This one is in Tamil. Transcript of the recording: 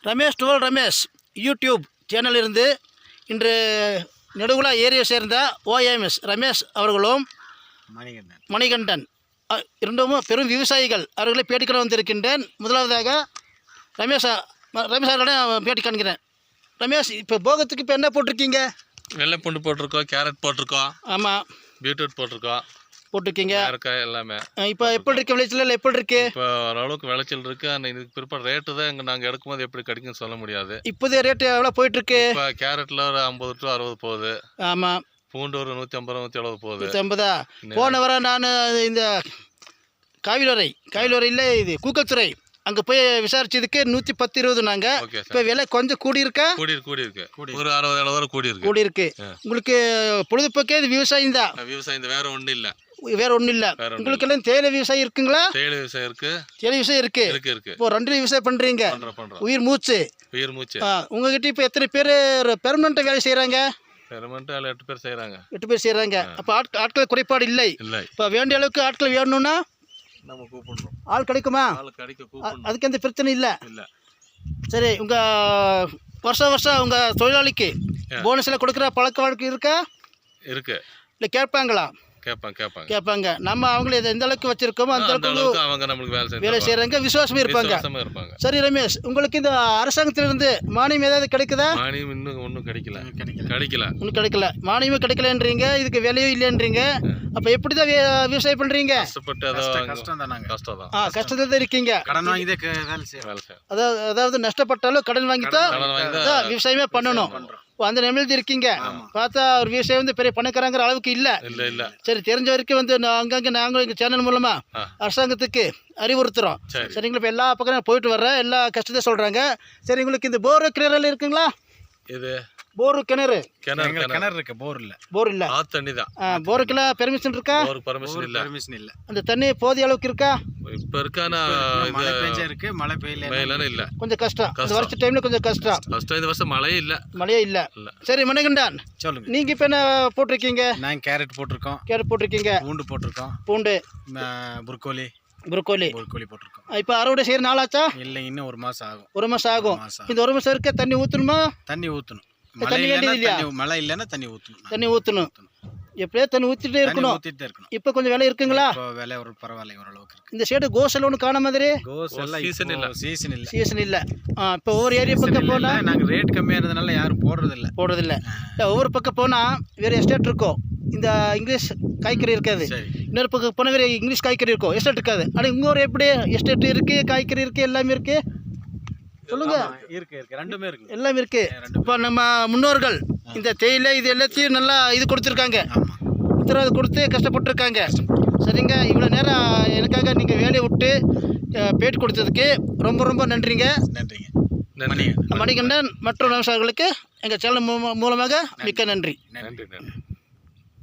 ரமேஷ் டுவல் ரமேஷ் யூடியூப் சேனலிலிருந்து இன்று நெடுகுலா ஏரியை சேர்ந்த ஓஎம்எஸ் ரமேஷ் அவர்களும் மணிகண்டன் இரண்டும் பெரும் விவசாயிகள் அவர்களை பேட்டிக்கான வந்திருக்கின்றேன். முதலாவதாக ரமேஷ் அவர்களிடம் பேட்டி காண்கிறேன். ரமேஷ், இப்போ போகத்துக்கு இப்போ என்ன போட்டிருக்கீங்க? வெள்ளை பூண்டு போட்டிருக்கோம், கேரட் போட்டிருக்கோம், ஆமாம், பீட்ரூட் போட்டிருக்கீங்க எல்லாமே. இப்போ எப்படி இருக்கு விளைச்சல்? எப்படி இருக்கு? இப்போ ஓரளவுக்கு விளைச்சல் இருக்கு. ஆனால் இதுக்கு பிற்பாடு ரேட்டு தான் இங்கே நாங்கள் எடுக்கும்போது எப்படி கிடைக்குன்னு சொல்ல முடியாது. இப்போதைய ரேட்டு எவ்வளோ போயிட்டு இருக்கு? இப்போ கேரட்டில் ஒரு 50 to 60 போகுது. ஆமாம். பூண்டு ஒரு 150 170 போகுது. 150. போன வர நான் இந்த காவிலோரையில் இது கூக்கல்துறை அங்கே போய் விசாரிச்சதுக்கு 110 20 நாங்கள். இப்போ விலை கொஞ்சம் கூடியிருக்கா? கூடியிருக்கு ஒரு 60 வரை கூடியிருக்கு. உங்களுக்கு பொழுதுபோக்கே இது விவசாயம் தான். விவசாயம் வேற ஒன்றும் இல்லை. வேற ஒன்றும் இல்லை. உங்களுக்கு எல்லாம் தேயிலை விவசாயம் இருக்குங்களா? தேயிலை விவசாயம் இருக்கு. தேயிலை விவசாயம் இருக்கு. இப்போ 2 விவசாயம் பண்றீங்க. உயிர் மூச்சு. உங்ககிட்ட இப்போ எத்தனை பேர் பெர்மனண்டா வேலை செய்யறாங்க? பெர்மனண்டா 8 பேர் செய்யறாங்க. 8 பேர் செய்யறாங்க. அப்போ ஆட்கள் குறைபாடு இல்லை. இப்போ வேண்டிய அளவுக்கு ஆட்கள் வேணும்னா நம்ம கூப்பிடுறோம். ஆள் கிடைக்குமா? அதுக்கு எந்த பிரச்சனை இல்லை. சரி, உங்க வருஷம் உங்க தொழிலாளிக்கு போனஸ் எல்லாம் கொடுக்குற பழக்க வழக்கம் இருக்கா? இருக்கு. இல்லை கேட்பாங்களா? கேட்பாங்க. நம்ம அவங்கள எந்த அளவுக்கு வச்சிருக்கோமோ அந்த அளவுக்கு அவங்க நம்மளுக்கு வேலை செய்யறாங்க, விசுவாசமே இருப்பாங்க. சரி ரமேஷ், உங்களுக்கு இந்த அரசாங்கத்திலிருந்து மானியம் ஏதாவது கிடைக்குதா? மானியம் இன்னும் ஒன்றும் கிடைக்கல. ஒன்றும் கிடைக்கல. மானியமே கிடைக்கலன்றீங்க, இதுக்கு விலையும் இல்லைன்றீங்க. அப்போ எப்படி தான் விவசாயம் பண்றீங்க? கஷ்டத்துல தான் இருக்கீங்க. அதாவது நஷ்டப்பட்டாலும் கடன் வாங்கித்தான் விவசாயமே பண்ணணும். அந்த நிமிடம் இருக்கீங்க. பார்த்தா ஒரு விவசாயம் வந்து பெரிய பணக்காரங்கிற அளவுக்கு இல்லை. சரி, தெரிஞ்ச வரைக்கும் வந்து அங்கங்கே நாங்களும் எங்கள் சேனல் மூலமா அரசாங்கத்துக்கு அறிவுறுத்துறோம். சரிங்களா? இப்போ எல்லா பக்கம் போயிட்டு வர்றேன், எல்லா கஷ்டத்தை சொல்றாங்க. சரி, உங்களுக்கு இந்த போர் கிணறு இருக்குங்களா? இது போர் கிணறு இருக்கு. போர் இல்ல. தண்ணி தான். போருக்கெல்லாம் பெர்மிஷன் இருக்கா? பெர்மிஷன் இல்ல. அந்த தண்ணி போதிய அளவுக்கு இருக்கா? இப்ப இருக்கானா? மழை பெஞ்சா இருக்கு, மழை பெய்யல இல்ல. கொஞ்சம் கஷ்டம். இந்த வருஷ டைம்ல கொஞ்சம் கஷ்டம். இந்த வருஷம் மழையே இல்ல. சரி மணிகண்டன், சொல்லுங்க. நீங்க இப்ப என்ன போட்டிருக்கீங்க? நான் கேரட் போட்டிருக்கோம். பூண்டு போட்டிருக்கோம். புரோக்கோலி போட்டிருக்கோம். இப்ப அறுவடை செய்யற நாளாச்சா? இல்ல, இன்னும் 1 மாசம் ஆகும். 1 மாசம் ஆகும். இந்த 1 மாசம் இருக்க தண்ணி ஊத்தணுமா? தண்ணி ஊத்தணும். மழை இல்லைன்னா தண்ணி ஊத்தணும். எப்படியே தண்ணி ஊத்திட்டே இருக்கணும். இப்ப கொஞ்சம் விலை இருக்குங்களா? விலை ஒரு பரவாயில்ல, ஓரளவுக்கு இருக்கு. இந்த சைடு கோசல் ஒன்று காண மாதிரி சீசன் இல்ல. இப்போ ஒவ்வொரு ஏரியா பக்கம் போனா நாங்கள் ரேட் கம்மியாக இருந்ததுனால யாரும் போடுறது இல்லை. ஒவ்வொரு பக்கம் போனா வேற எஸ்டேட் இருக்கும், இந்த இங்கிலீஷ் காய்கறி இருக்காது. இன்னொரு பக்கம் போனால் வேற இங்கிலீஷ் காய்கறி இருக்கும், எஸ்டேட் இருக்காது. ஆனால் இங்கே ஒரு எப்படி எஸ்டேட் இருக்கு, காய்கறி இருக்கு, எல்லாமே இருக்கு. சொல்லுங்க. இருக்கு, ரெண்டுமே இருக்கு, எல்லாமே இருக்கு. இப்போ நம்ம முன்னோர்கள் இந்த தேயிலை இது எல்லாத்தையும் நல்லா இது கொடுத்துருக்காங்க, உத்தரவாதம் கொடுத்து கஷ்டப்பட்டுருக்காங்க. சரிங்க, இவ்வளோ நேரம் எனக்காக நீங்கள் வேலையை விட்டு பேட்டி கொடுத்ததுக்கு ரொம்ப நன்றிங்க. மணிகண்டன் மற்றும் விவசாயிகளுக்கு எங்கள் சேனல் மூலமாக மிக்க நன்றி.